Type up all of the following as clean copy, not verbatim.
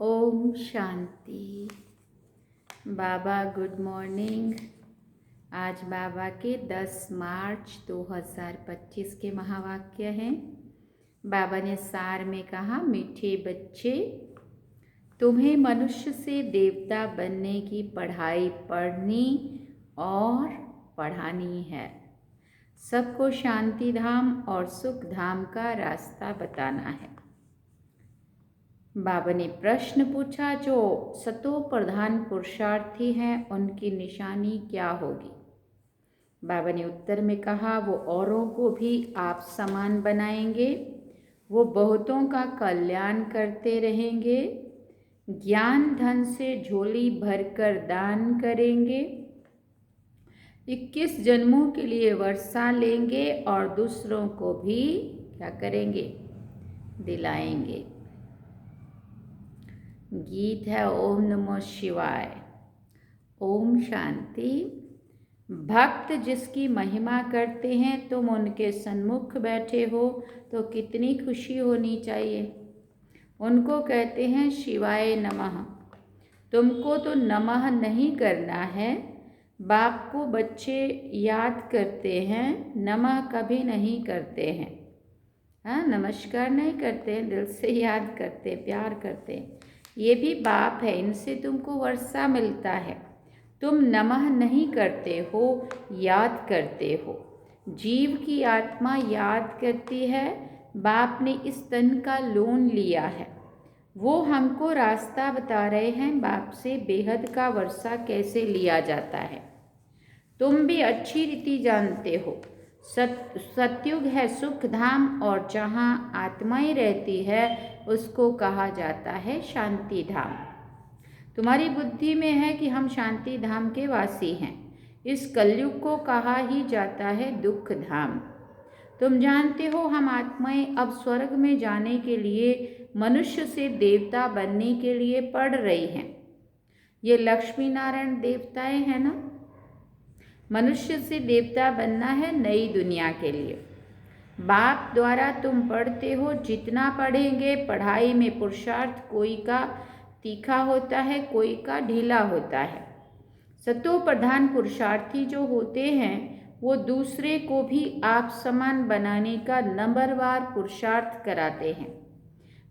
ओम शांति। बाबा good morning. आज बाबा के 10 मार्च 2025 के महावाक्य हैं। बाबा ने सार में कहा, मीठे बच्चे, तुम्हें मनुष्य से देवता बनने की पढ़ाई पढ़नी और पढ़ानी है। सबको शांति धाम और सुख धाम का रास्ता बताना है। बाबा ने प्रश्न पूछा, जो सतो प्रधान पुरुषार्थी हैं उनकी निशानी क्या होगी? बाबा ने उत्तर में कहा, वो औरों को भी आप समान बनाएंगे, वो बहुतों का कल्याण करते रहेंगे, ज्ञान धन से झोली भरकर दान करेंगे, 21 जन्मों के लिए वर्षा लेंगे और दूसरों को भी क्या करेंगे? दिलाएंगे। गीत है ओम नमो शिवाय। ओम शांति। भक्त जिसकी महिमा करते हैं, तुम उनके सन्मुख बैठे हो तो कितनी खुशी होनी चाहिए। उनको कहते हैं शिवाय नमः। तुमको तो नमः नहीं करना है। बाप को बच्चे याद करते हैं, नमः कभी नहीं करते हैं। हाँ, नमस्कार नहीं करते, दिल से याद करते, प्यार करते। ये भी बाप है, इनसे तुमको वर्षा मिलता है। तुम नमः नहीं करते हो, याद करते हो। जीव की आत्मा याद करती है, बाप ने इस तन का लोन लिया है। वो हमको रास्ता बता रहे हैं, बाप से बेहद का वर्षा कैसे लिया जाता है। तुम भी अच्छी रीति जानते हो। सतयुग है सुख धाम, और जहाँ आत्माएं रहती है उसको कहा जाता है शांति धाम। तुम्हारी बुद्धि में है कि हम शांति धाम के वासी हैं। इस कलयुग को कहा ही जाता है दुख धाम। तुम जानते हो, हम आत्माएं अब स्वर्ग में जाने के लिए मनुष्य से देवता बनने के लिए पढ़ रही हैं। ये लक्ष्मी नारायण देवताएं हैं ना। मनुष्य से देवता बनना है नई दुनिया के लिए। बाप द्वारा तुम पढ़ते हो, जितना पढ़ेंगे। पढ़ाई में पुरुषार्थ कोई का तीखा होता है, कोई का ढीला होता है। सतो प्रधान पुरुषार्थी जो होते हैं, वो दूसरे को भी आप समान बनाने का नंबरवार पुरुषार्थ कराते हैं,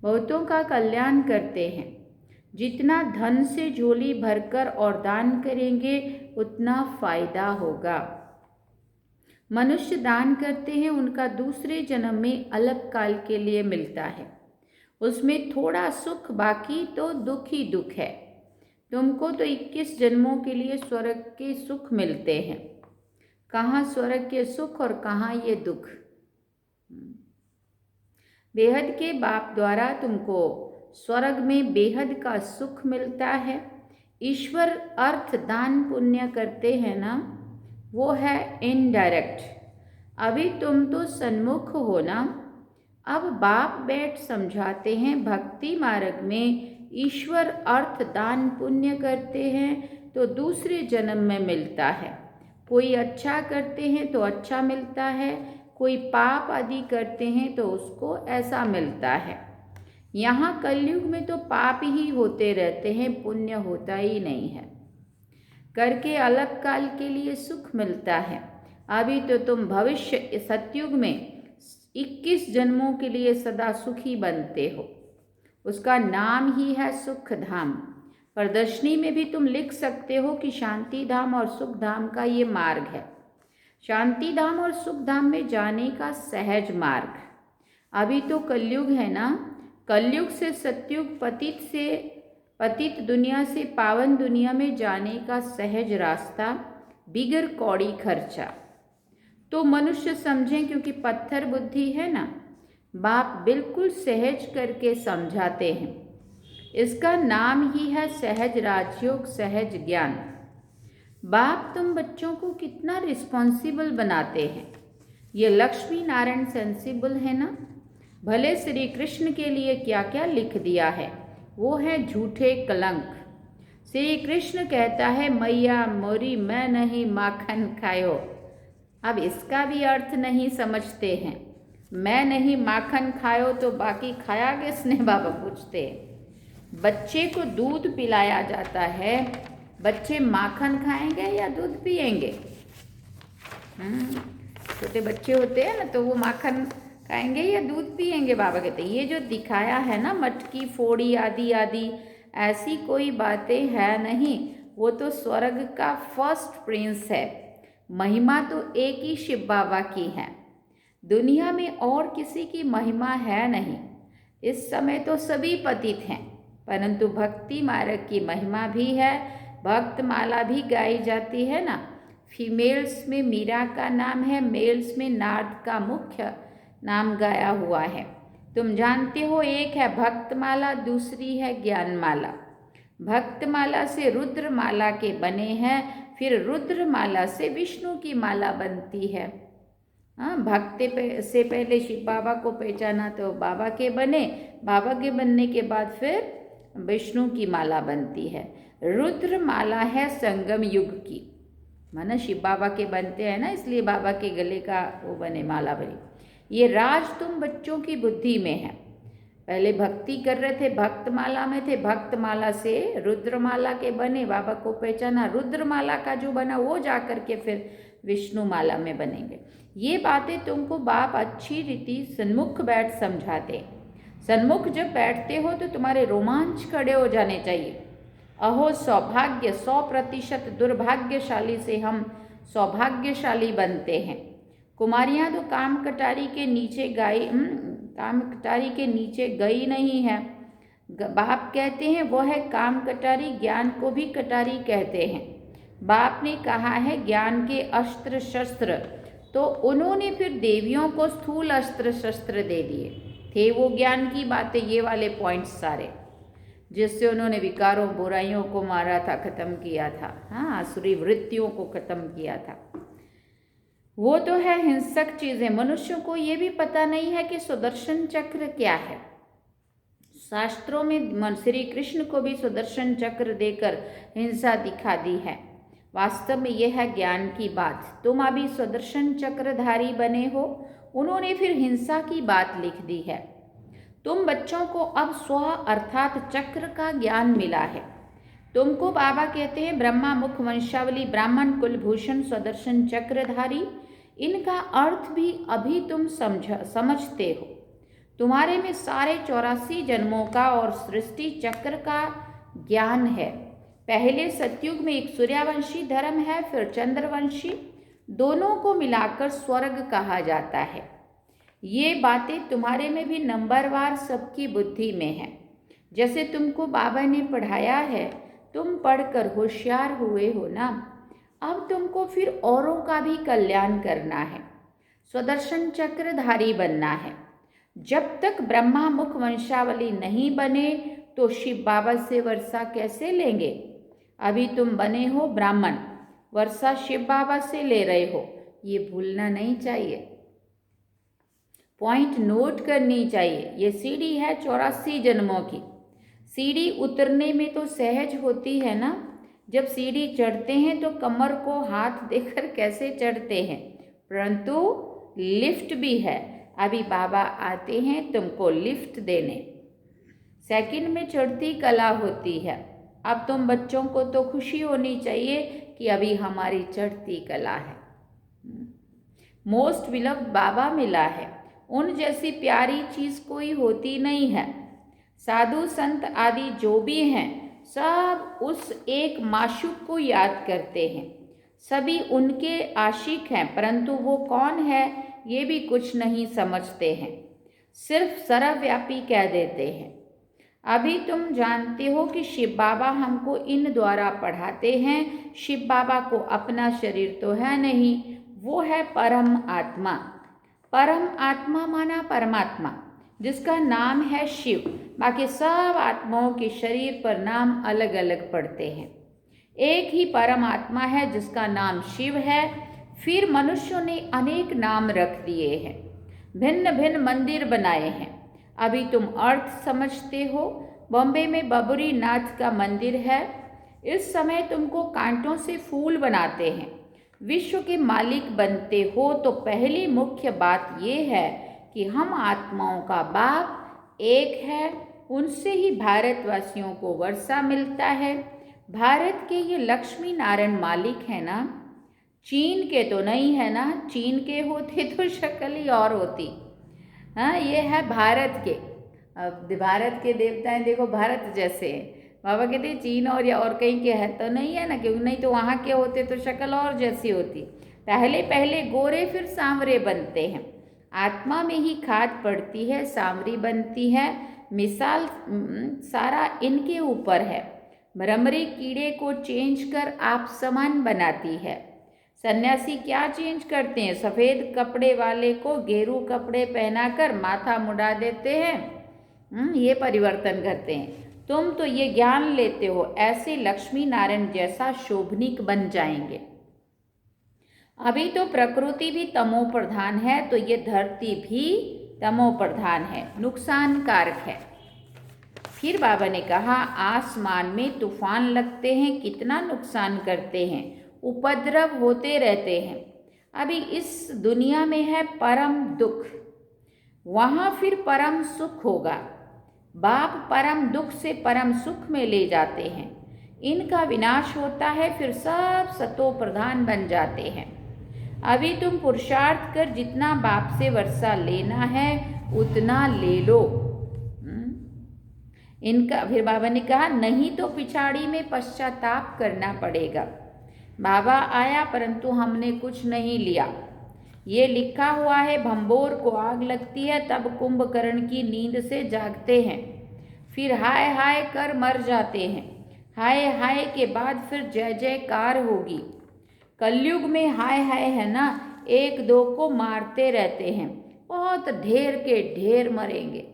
बहुतों का कल्याण करते हैं। जितना धन से झोली भरकर और दान करेंगे उतना फायदा होगा। मनुष्य दान करते हैं, उनका दूसरे जन्म में अलग काल के लिए मिलता है। उसमें थोड़ा सुख, बाकी तो दुख ही दुख है। तुमको तो 21 जन्मों के लिए स्वर्ग के सुख मिलते हैं। कहाँ स्वर्ग के सुख और कहाँ ये दुख। बेहद के बाप द्वारा तुमको स्वर्ग में बेहद का सुख मिलता है। ईश्वर अर्थ दान पुण्य करते हैं ना, वो है इनडायरेक्ट। अभी तुम तो सन्मुख हो ना। अब बाप बैठ समझाते हैं, भक्ति मार्ग में ईश्वर अर्थ दान पुण्य करते हैं तो दूसरे जन्म में मिलता है। कोई अच्छा करते हैं तो अच्छा मिलता है, कोई पाप आदि करते हैं तो उसको ऐसा मिलता है। यहाँ कलयुग में तो पाप ही होते रहते हैं, पुण्य होता ही नहीं है। करके अलग काल के लिए सुख मिलता है। अभी तो तुम भविष्य सतयुग में 21 जन्मों के लिए सदा सुखी बनते हो। उसका नाम ही है सुख धाम। प्रदर्शनी में भी तुम लिख सकते हो कि शांति धाम और सुख धाम का ये मार्ग है। शांति धाम और सुख धाम में जाने का सहज मार्ग। अभी तो कलयुग है ना। कलयुग से सतयुग, पतित दुनिया से पावन दुनिया में जाने का सहज रास्ता, बिगर कौड़ी खर्चा। तो मनुष्य समझें, क्योंकि पत्थर बुद्धि है ना। बाप बिल्कुल सहज करके समझाते हैं। इसका नाम ही है सहज राजयोग, सहज ज्ञान। बाप तुम बच्चों को कितना रिस्पॉन्सिबल बनाते हैं। ये लक्ष्मी नारायण सेंसिबल है ना। भले श्री कृष्ण के लिए क्या क्या लिख दिया है, वो है झूठे कलंक। श्री कृष्ण कहता है, मैया मोरी मैं नहीं माखन खायो। अब इसका भी अर्थ नहीं समझते हैं। मैं नहीं माखन खायो तो बाकी खाया किसने, बाबा पूछते हैं। बच्चे को दूध पिलाया जाता है, बच्चे माखन खाएंगे या दूध पिएंगे? छोटे बच्चे होते हैं ना, तो वो माखन खाएंगे या दूध पिएंगे? बाबा कहते हैं ये जो दिखाया है ना मटकी फोड़ी आदि आदि, ऐसी कोई बातें है नहीं, वो तो स्वर्ग का फर्स्ट प्रिंस है। महिमा तो एक ही शिव बाबा की है, दुनिया में और किसी की महिमा है नहीं। इस समय तो सभी पतित हैं, परंतु भक्ति मार्ग की महिमा भी है। भक्त माला भी गाई जाती है ना। फीमेल्स में मीरा का नाम है, मेल्स में नारद का मुख्य नाम गाया हुआ है। तुम जानते हो, एक है भक्तमाला, दूसरी है ज्ञानमाला। भक्तमाला से रुद्रमाला के बने हैं, फिर रुद्रमाला से विष्णु की माला बनती है। भक्त से पहले शिव बाबा को पहचाना तो बाबा के बने, बाबा के बनने के बाद फिर विष्णु की माला बनती है। रुद्र माला है संगम युग की, माना शिव बाबा के बनते हैं ना, इसलिए बाबा के गले का वो बने, माला बनी। ये राज तुम बच्चों की बुद्धि में है। पहले भक्ति कर रहे थे, भक्तमाला में थे, भक्तमाला से रुद्रमाला के बने, बाबा को पहचाना, रुद्रमाला का जो बना वो जा कर के फिर विष्णु माला में बनेंगे। ये बातें तुमको बाप अच्छी रीति सन्मुख बैठ समझाते। सन्मुख जब बैठते हो तो तुम्हारे रोमांच खड़े हो जाने चाहिए। अहो सौभाग्य, 100% दुर्भाग्यशाली से हम सौभाग्यशाली बनते हैं। कुमारियाँ तो काम कटारी के नीचे गई नहीं है। बाप कहते हैं वो है काम कटारी, ज्ञान को भी कटारी कहते हैं। बाप ने कहा है ज्ञान के अस्त्र शस्त्र, तो उन्होंने फिर देवियों को स्थूल अस्त्र शस्त्र दे दिए थे। वो ज्ञान की बातें, ये वाले पॉइंट्स सारे, जिससे उन्होंने विकारों बुराइयों को मारा था, खत्म किया था। हाँ, आसुरी वृत्तियों को खत्म किया था। वो तो है हिंसक चीज़ें। मनुष्यों को ये भी पता नहीं है कि सुदर्शन चक्र क्या है। शास्त्रों में श्री कृष्ण को भी सुदर्शन चक्र देकर हिंसा दिखा दी है। वास्तव में यह है ज्ञान की बात। तुम अभी सुदर्शन चक्रधारी बने हो, उन्होंने फिर हिंसा की बात लिख दी है। तुम बच्चों को अब स्व अर्थात चक्र का ज्ञान मिला है। तुमको बाबा कहते हैं ब्रह्मा मुख वंशावली, ब्राह्मण कुलभूषण, सुदर्शन चक्रधारी। इनका अर्थ भी अभी तुम समझते हो। तुम्हारे में सारे 84 जन्मों का और सृष्टि चक्र का ज्ञान है। पहले सतयुग में एक सूर्यवंशी धर्म है, फिर चंद्रवंशी, दोनों को मिलाकर स्वर्ग कहा जाता है। ये बातें तुम्हारे में भी नंबरवार सबकी बुद्धि में है। जैसे तुमको बाबा ने पढ़ाया है, तुम पढ़कर होशियार हुए हो ना, अब तुमको फिर औरों का भी कल्याण करना है, सुदर्शन चक्रधारी बनना है। जब तक ब्रह्मा मुख वंशावली नहीं बने तो शिव बाबा से वर्षा कैसे लेंगे? अभी तुम बने हो ब्राह्मण, वर्षा शिव बाबा से ले रहे हो, ये भूलना नहीं चाहिए। पॉइंट नोट करनी चाहिए। ये सीढ़ी है 84 जन्मों की। सीढ़ी उतरने में तो सहज होती है ना। जब सीढ़ी चढ़ते हैं तो कमर को हाथ देकर कैसे चढ़ते हैं, परंतु लिफ्ट भी है। अभी बाबा आते हैं तुमको लिफ्ट देने। सेकंड में चढ़ती कला होती है। अब तुम बच्चों को तो खुशी होनी चाहिए कि अभी हमारी चढ़ती कला है। मोस्ट विलव्ड बाबा मिला है। उन जैसी प्यारी चीज़ कोई होती नहीं है। साधु संत आदि जो भी हैं, सब उस एक माशूक को याद करते हैं। सभी उनके आशिक हैं, परंतु वो कौन है ये भी कुछ नहीं समझते हैं, सिर्फ सर्वव्यापी कह देते हैं। अभी तुम जानते हो कि शिव बाबा हमको इन द्वारा पढ़ाते हैं। शिव बाबा को अपना शरीर तो है नहीं, वो है परम आत्मा। परम आत्मा माना परमात्मा, जिसका नाम है शिव। बाकी सब आत्माओं के शरीर पर नाम अलग अलग पड़ते हैं। एक ही परमात्मा है जिसका नाम शिव है। फिर मनुष्यों ने अनेक नाम रख दिए हैं, भिन्न भिन्न मंदिर बनाए हैं। अभी तुम अर्थ समझते हो। बॉम्बे में बबरी नाथ का मंदिर है। इस समय तुमको कांटों से फूल बनाते हैं। विश्व के मालिक बनते हो तो पहली मुख्य बात ये है कि हम आत्माओं का बाप एक है, उनसे ही भारतवासियों को वर्षा मिलता है। भारत के ये लक्ष्मी नारायण मालिक है ना, चीन के तो नहीं है ना, चीन के होते तो शक्ल ही और होती। हाँ, ये है भारत के। अब भारत के देवताएं देखो भारत जैसे हैं। बाबा कहते हैं चीन और या और कहीं के है तो नहीं है ना, क्योंकि नहीं तो वहाँ के होते तो शक्ल और जैसी होती। पहले पहले गोरे फिर सांवरे बनते हैं। आत्मा में ही खाद पड़ती है, सांवरी बनती है। मिसाल सारा इनके ऊपर है। भ्रमरी कीड़े को चेंज कर आप समान बनाती है। सन्यासी क्या चेंज करते हैं? सफ़ेद कपड़े वाले को गेरू कपड़े पहनाकर माथा मुड़ा देते हैं। ये परिवर्तन करते हैं। तुम तो ये ज्ञान लेते हो, ऐसे लक्ष्मी नारायण जैसा शोभनिक बन जाएंगे। अभी तो प्रकृति भी तमो प्रधान है, तो ये धरती भी तमो प्रधान है, नुकसानकारक है। फिर बाबा ने कहा आसमान में तूफान लगते हैं, कितना नुकसान करते हैं, उपद्रव होते रहते हैं। अभी इस दुनिया में है परम दुख, वहाँ फिर परम सुख होगा। बाप परम दुख से परम सुख में ले जाते हैं। इनका विनाश होता है, फिर सब सतो प्रधान बन जाते हैं। अभी तुम पुरुषार्थ कर जितना बाप से वर्षा लेना है उतना ले लो। इनका फिर बाबा ने कहा नहीं तो पिछाड़ी में पश्चाताप करना पड़ेगा। बाबा आया परंतु हमने कुछ नहीं लिया। ये लिखा हुआ है भंबोर को आग लगती है तब कुंभकर्ण की नींद से जागते हैं, फिर हाय हाय कर मर जाते हैं। हाय हाय के बाद फिर जय जयकार होगी। कलयुग में हाय हाय है ना, एक दो को मारते रहते हैं, बहुत ढेर के ढेर मरेंगे।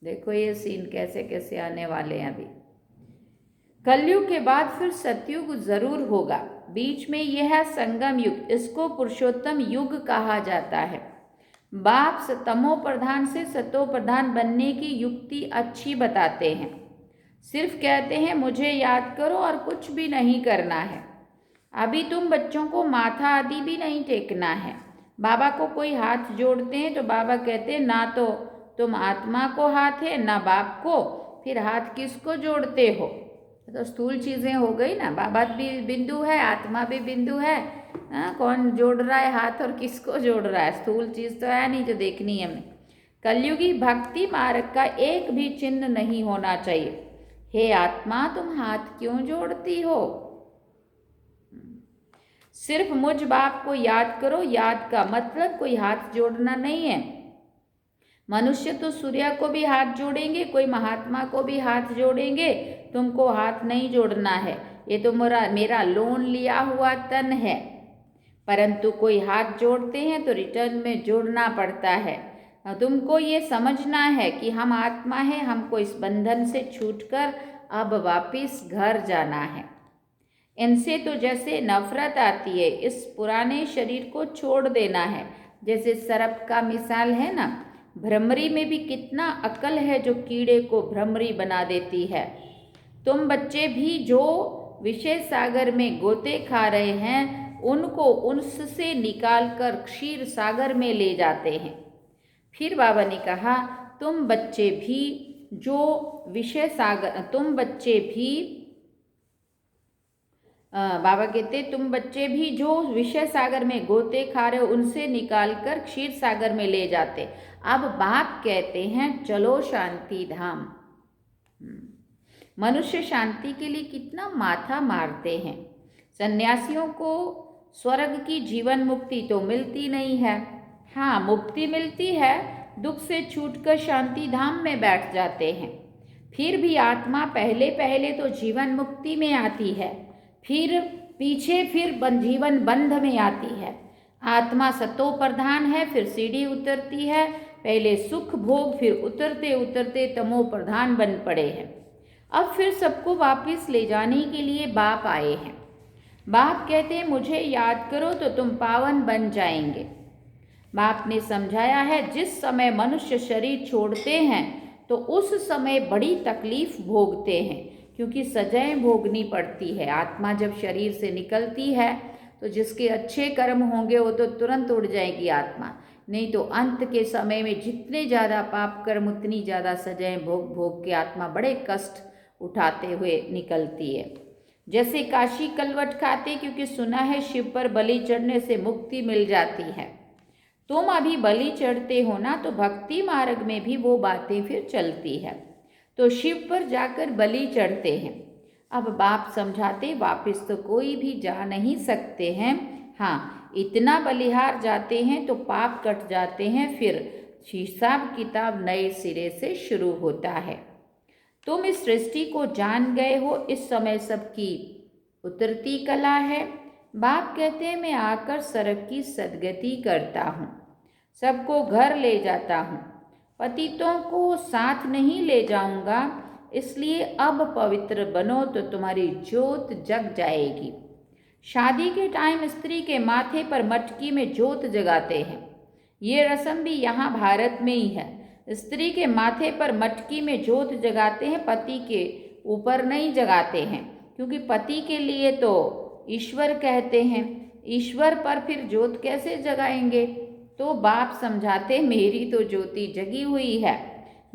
देखो ये सीन कैसे कैसे आने वाले हैं। अभी कलयुग के बाद फिर सतयुग जरूर होगा। बीच में यह है संगम युग, इसको पुरुषोत्तम युग कहा जाता है। बाप तमो प्रधान से सतो प्रधान बनने की युक्ति अच्छी बताते हैं। सिर्फ कहते हैं मुझे याद करो और कुछ भी नहीं करना है। अभी तुम बच्चों को माथा आदि भी नहीं टेकना है। बाबा को कोई हाथ जोड़ते हैं तो बाबा कहते हैं ना तो तुम आत्मा को हाथ है ना बाप को, फिर हाथ किसको जोड़ते हो? तो स्थूल चीज़ें हो गई ना, बाबा भी बिंदु है, आत्मा भी बिंदु है। कौन जोड़ रहा है हाथ और किसको जोड़ रहा है? स्थूल चीज़ तो है नहीं जो देखनी है हमें। कलयुगी भक्ति मार्ग का एक भी चिन्ह नहीं होना चाहिए। हे आत्मा तुम हाथ क्यों जोड़ती हो? सिर्फ मुझ बाप को याद करो। याद का मतलब कोई हाथ जोड़ना नहीं है। मनुष्य तो सूर्य को भी हाथ जोड़ेंगे, कोई महात्मा को भी हाथ जोड़ेंगे, तुमको हाथ नहीं जोड़ना है। ये तो मेरा लोन लिया हुआ तन है। परंतु कोई हाथ जोड़ते हैं तो रिटर्न में जोड़ना पड़ता है। तुमको ये समझना है कि हम आत्मा है, हमको इस बंधन से छूटकर अब वापिस घर जाना है। इनसे तो जैसे नफरत आती है, इस पुराने शरीर को छोड़ देना है। जैसे सर्प का मिसाल है ना, भ्रमरी में भी कितना अकल है जो कीड़े को भ्रमरी बना देती है। तुम बच्चे भी जो विषय सागर में गोते खा रहे हैं उनको उससे निकालकर क्षीर सागर में ले जाते हैं। फिर बाबा ने कहा तुम बच्चे भी जो विषय सागर बाबा कहते तुम बच्चे भी जो विषय सागर में गोते खा रहे हो उनसे निकालकर क्षीर सागर में ले जाते। अब बाप कहते हैं चलो शांति धाम। मनुष्य शांति के लिए कितना माथा मारते हैं। सन्यासियों को स्वर्ग की जीवन मुक्ति तो मिलती नहीं है। हाँ, मुक्ति मिलती है, दुख से छूटकर शांति धाम में बैठ जाते हैं। फिर भी आत्मा पहले पहले तो जीवन मुक्ति में आती है, फिर पीछे जीवन बंध में आती है। आत्मा सतो प्रधान है, फिर सीढ़ी उतरती है। पहले सुख भोग, फिर उतरते उतरते तमो प्रधान बन पड़े हैं। अब फिर सबको वापस ले जाने के लिए बाप आए हैं। बाप कहते हैं मुझे याद करो तो तुम पावन बन जाएंगे। बाप ने समझाया है जिस समय मनुष्य शरीर छोड़ते हैं तो उस समय बड़ी तकलीफ भोगते हैं, क्योंकि सजाएं भोगनी पड़ती है। आत्मा जब शरीर से निकलती है तो जिसके अच्छे कर्म होंगे वो तो तुरंत उड़ जाएगी आत्मा। नहीं तो अंत के समय में जितने ज़्यादा पाप कर्म उतनी ज़्यादा सजाएं भोग भोग के आत्मा बड़े कष्ट उठाते हुए निकलती है। जैसे काशी कलवट खाते क्योंकि सुना है शिव पर बलि चढ़ने से मुक्ति मिल जाती है। तुम अभी बलि चढ़ते हो ना, तो भक्ति मार्ग में भी वो बातें फिर चलती है, तो शिव पर जाकर बलि चढ़ते हैं। अब बाप समझाते वापस तो कोई भी जा नहीं सकते हैं, हाँ इतना बलिहार जाते हैं तो पाप कट जाते हैं, फिर हिसाब किताब नए सिरे से शुरू होता है। तुम इस सृष्टि को जान गए हो, इस समय सबकी उतरती कला है। बाप कहते हैं मैं आकर सड़क की सदगति करता हूँ, सबको घर ले जाता हूँ, पतितों को साथ नहीं ले जाऊंगा, इसलिए अब पवित्र बनो तो तुम्हारी ज्योत जग जाएगी। शादी के टाइम स्त्री के माथे पर मटकी में ज्योत जगाते हैं, ये रस्म भी यहाँ भारत में ही है। स्त्री के माथे पर मटकी में ज्योत जगाते हैं, पति के ऊपर नहीं जगाते हैं, क्योंकि पति के लिए तो ईश्वर कहते हैं, ईश्वर पर फिर ज्योत कैसे जगाएंगे। तो बाप समझाते मेरी तो ज्योति जगी हुई है,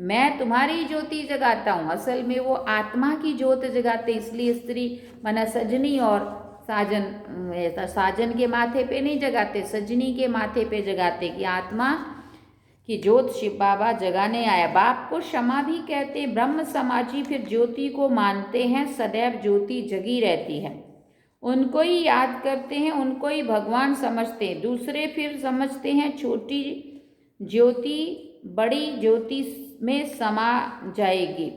मैं तुम्हारी ज्योति जगाता हूँ। असल में वो आत्मा की ज्योत जगाते, इसलिए स्त्री माना सजनी और साजन के माथे पे नहीं जगाते, सजनी के माथे पे जगाते कि आत्मा की ज्योत शिव बाबा जगाने आया। बाप को क्षमा भी कहते हैं। ब्रह्म समाजी फिर ज्योति को मानते हैं, सदैव ज्योति जगी रहती है, उनको ही याद करते हैं, उनको ही भगवान समझते हैं। दूसरे फिर समझते हैं छोटी ज्योति बड़ी ज्योति में समा जाएगी,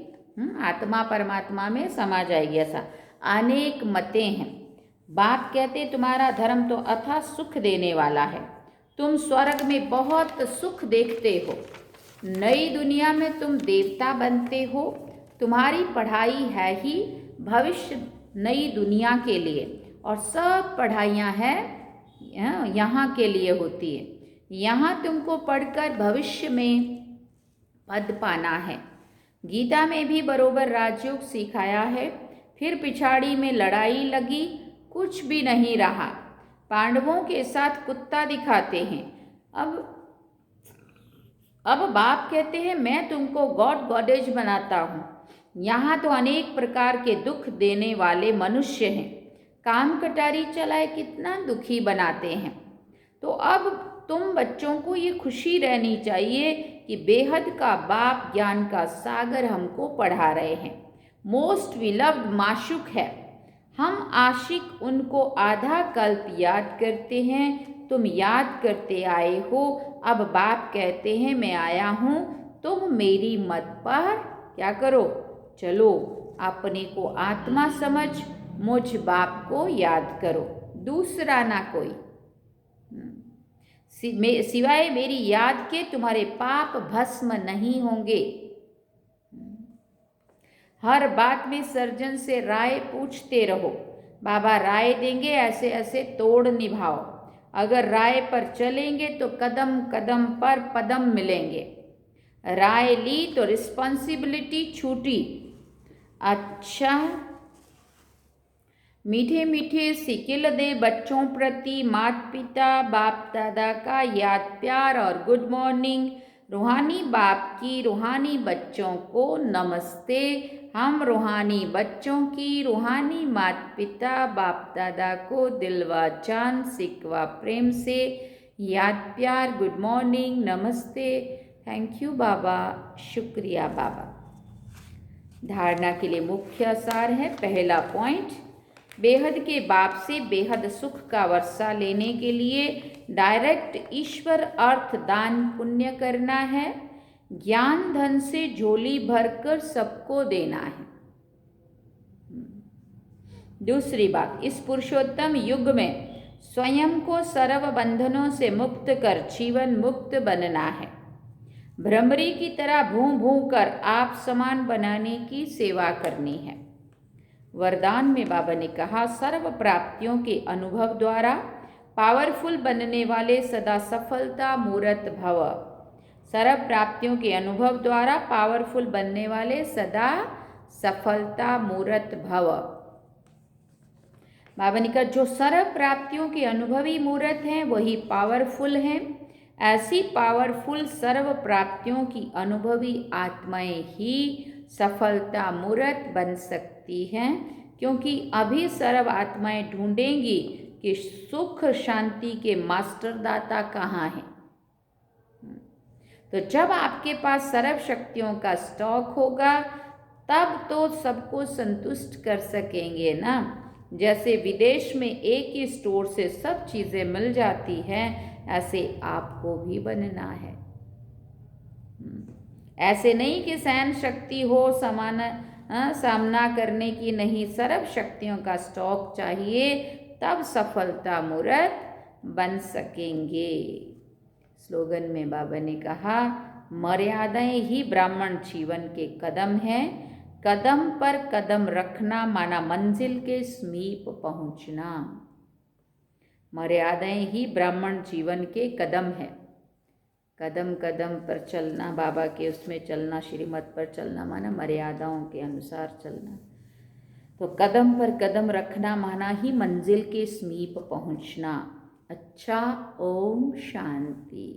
आत्मा परमात्मा में समा जाएगी, ऐसा अनेक मतें हैं। बाप कहते तुम्हारा धर्म तो अथाह सुख देने वाला है, तुम स्वर्ग में बहुत सुख देखते हो, नई दुनिया में तुम देवता बनते हो, तुम्हारी पढ़ाई है ही भविष्य नई दुनिया के लिए, और सब पढ़ाइयाँ हैं यहाँ के लिए होती है। यहाँ तुमको पढ़कर भविष्य में पद पाना है। गीता में भी बरोबर राजयोग सिखाया है। फिर पिछाड़ी में लड़ाई लगी, कुछ भी नहीं रहा, पांडवों के साथ कुत्ता दिखाते हैं। अब बाप कहते हैं मैं तुमको गॉड गॉडेज बनाता हूँ। यहाँ तो अनेक प्रकार के दुख देने वाले मनुष्य हैं, काम कटारी चलाए कितना दुखी बनाते हैं। तो अब तुम बच्चों को ये खुशी रहनी चाहिए कि बेहद का बाप ज्ञान का सागर हमको पढ़ा रहे हैं। मोस्ट विलव्ड माशुक है, हम आशिक उनको आधा कल्प याद करते हैं, तुम याद करते आए हो। अब बाप कहते हैं मैं आया हूँ, तुम मेरी मत पर क्या करो, चलो अपने को आत्मा समझ मुझ बाप को याद करो, दूसरा ना कोई। सिवाय मेरी याद के तुम्हारे पाप भस्म नहीं होंगे। हर बात में सर्जन से राय पूछते रहो, बाबा राय देंगे, ऐसे ऐसे तोड़ निभाओ। अगर राय पर चलेंगे तो कदम कदम पर पदम मिलेंगे। राय ली तो रिस्पॉन्सिबिलिटी छूटी। अच्छा मीठे मीठे सिकिल दे बच्चों प्रति माता पिता बाप दादा का याद प्यार और गुड मॉर्निंग। रूहानी बाप की रूहानी बच्चों को नमस्ते। हम रूहानी बच्चों की रूहानी माता पिता बाप दादा को दिलवा जान सिकवा प्रेम से याद प्यार गुड मॉर्निंग नमस्ते। थैंक यू बाबा, शुक्रिया बाबा। धारणा के लिए मुख्य सार है। पहला पॉइंट, बेहद के बाप से बेहद सुख का वर्षा लेने के लिए डायरेक्ट ईश्वर अर्थ दान पुण्य करना है। ज्ञान धन से झोली भरकर सबको देना है। दूसरी बात, इस पुरुषोत्तम युग में स्वयं को सर्व बंधनों से मुक्त कर जीवन मुक्त बनना है। भ्रमरी की तरह भूं भूं कर आप समान बनाने की सेवा करनी है। वरदान में बाबा ने कहा, सर्व प्राप्तियों के अनुभव द्वारा पावरफुल बनने वाले सदा सफलता मूर्त भव। सर्व प्राप्तियों के अनुभव द्वारा पावरफुल बनने वाले सदा सफलता मूर्त भव। बाबा ने कहा जो सर्व प्राप्तियों के अनुभवी मूर्त हैं वही पावरफुल हैं। ऐसी पावरफुल सर्व प्राप्तियों की अनुभवी आत्माएं ही सफलता मूर्त बन सकती हैं, क्योंकि अभी सर्व आत्माएं ढूंढेंगी कि सुख शांति के मास्टर दाता कहाँ हैं। तो जब आपके पास सर्व शक्तियों का स्टॉक होगा तब तो सबको संतुष्ट कर सकेंगे ना। जैसे विदेश में एक ही स्टोर से सब चीज़ें मिल जाती हैं, ऐसे आपको भी बनना है। ऐसे नहीं कि सहन शक्ति हो सामना करने की, नहीं, सर्व शक्तियों का स्टॉक चाहिए, तब सफलता मूर्त बन सकेंगे। स्लोगन में बाबा ने कहा, मर्यादाएं ही ब्राह्मण जीवन के कदम हैं, कदम पर कदम रखना माना मंजिल के समीप पहुंचना। मर्यादाएं ही ब्राह्मण जीवन के कदम है, कदम कदम पर चलना, बाबा के उसमें चलना, श्रीमत पर चलना माना मर्यादाओं के अनुसार चलना। तो कदम पर कदम रखना माना ही मंजिल के समीप पहुंचना। अच्छा, ओम शांति।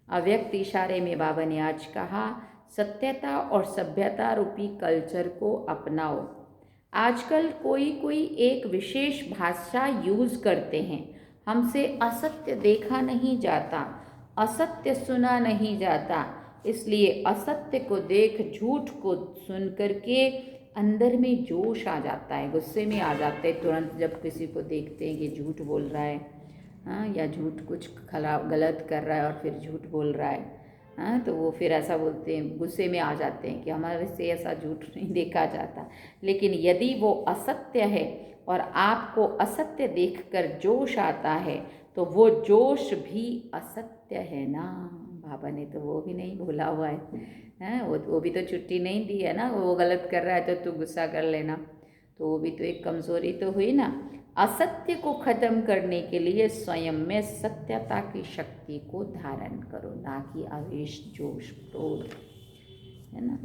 अव्यक्त इशारे में बाबा ने आज कहा, सत्यता और सभ्यता रूपी कल्चर को अपनाओ। आजकल कोई एक विशेष भाषा यूज करते हैं, हमसे असत्य देखा नहीं जाता, असत्य सुना नहीं जाता, इसलिए असत्य को देख, झूठ को सुन करके अंदर में जोश आ जाता है, गुस्से में आ जाते हैं तुरंत जब किसी को देखते हैं कि झूठ बोल रहा है, हाँ, या झूठ कुछ गलत कर रहा है और फिर झूठ बोल रहा है, हाँ, तो वो फिर ऐसा बोलते हैं, गुस्से में आ जाते हैं कि हमारे से ऐसा झूठ नहीं देखा जाता। लेकिन यदि वो असत्य है और आपको असत्य देखकर जोश आता है, तो वो जोश भी असत्य है ना। बाबा ने तो वो भी नहीं भूला हुआ है, वो भी तो छुट्टी नहीं दी है ना। वो गलत कर रहा है तो तू गुस्सा कर लेना, तो वो भी तो एक कमज़ोरी तो हुई ना। असत्य को खत्म करने के लिए स्वयं में सत्यता की शक्ति को धारण करो, ना कि आवेश, जोश, क्रोध, है ना।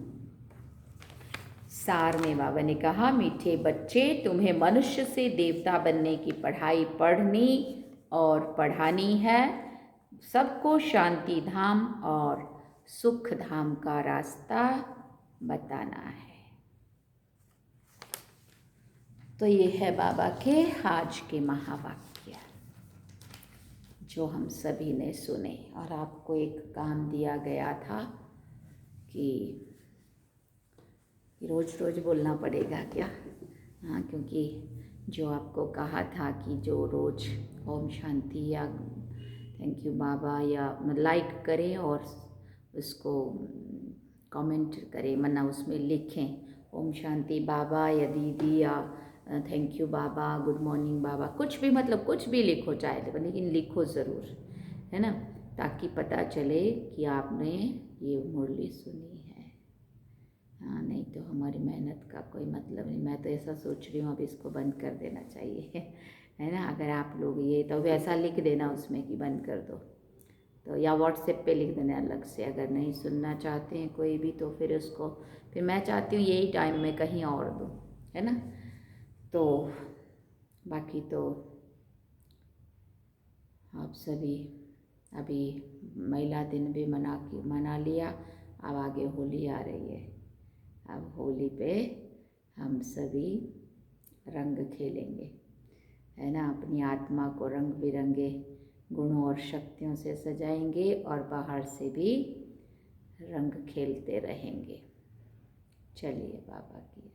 सार में बाबा ने कहा, मीठे बच्चे, तुम्हें मनुष्य से देवता बनने की पढ़ाई पढ़नी और पढ़ानी है। सबको शांति धाम और सुख धाम का रास्ता बताना है। तो ये है बाबा के आज के महावाक्य जो हम सभी ने सुने। और आपको एक काम दिया गया था कि रोज़ रोज़ बोलना पड़ेगा क्या? हाँ, क्योंकि जो आपको कहा था कि जो रोज़ ओम शांति या थैंक यू बाबा या लाइक करें और उसको कमेंट करें, मना उसमें लिखें ओम शांति बाबा या दीदी या थैंक यू बाबा, गुड मॉर्निंग बाबा, कुछ भी, मतलब कुछ भी लिखो चाहे, लेकिन लिखो ज़रूर, है ना, ताकि पता चले कि आपने ये मुरली सुनी है। हाँ, नहीं तो हमारी मेहनत का कोई मतलब नहीं। मैं तो ऐसा सोच रही हूँ अब इसको बंद कर देना चाहिए, है ना। अगर आप लोग ये तो वैसा लिख देना उसमें कि बंद कर दो, तो या व्हाट्सएप पे लिख देना अलग से। अगर नहीं सुनना चाहते हैं कोई भी तो फिर उसको, फिर मैं चाहती हूँ यही टाइम में कहीं और दूँ, है ना। तो बाकी तो आप सभी अभी महिला दिन भी मना लिया। अब आगे होली आ रही है, अब होली पे हम सभी रंग खेलेंगे, है ना। अपनी आत्मा को रंग बिरंगे गुणों और शक्तियों से सजाएंगे और बाहर से भी रंग खेलते रहेंगे। चलिए बाबा की